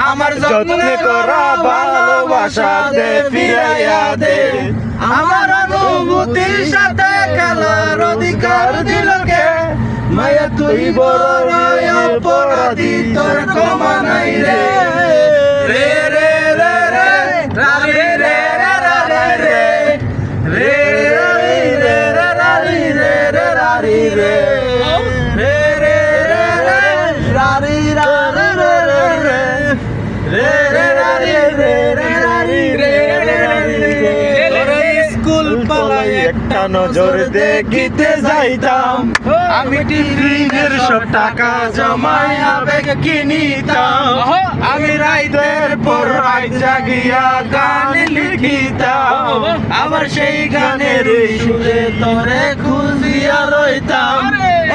আমার যত্নে করা ভালোবাসা দে ফিরাইয়া দে, আমার অনুভূতির সাথে খেলার অধিকার দিল কে? মায়া তুই বড় অপরাধী, তোর ক্ষমা নাই রে। রে রে রে রে রারি রে রারি রে রে রারি রে রারি রে রারি রে রে রে রে রারি রারি রে রে রে রে রারি রে রারি রে রে। স্কুল পালাই একটা নজর দেখিতে যাইতাম, আমি টিফিনের সব টাকা জমাই আবেগ কিনিতাম, আমি রাইতের পর রাত জাগিয়া গান লিখিতাম, আবার সেই গানের সুরে তোরে খুঁজিয়া রইতাম।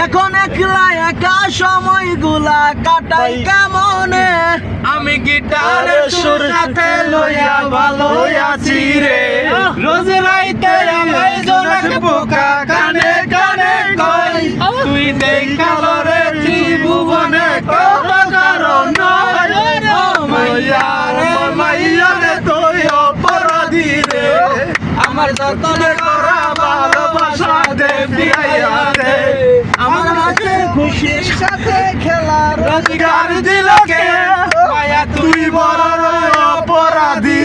এখন একলা একা সময়গুলা কাটাই কেমনে, আমি গিটারের সুর সাথে লইয়া ভালো আছি রে। রোজ রাইতে আমায় জোনাক পোকা কানে কানে কই, তুই দেখাল রে ত্রিভুবনে কত কারণ নয়। মাইয়া রে মাইয়া রে তুই অপরাধী রে, আমার যতনে করা ভালোবাসা দে ফিরাইয়া দে, আমার হাসি খুশির সাথে খেলার অধিকার দিল কে? মায়া তুই বড় অপরাধী।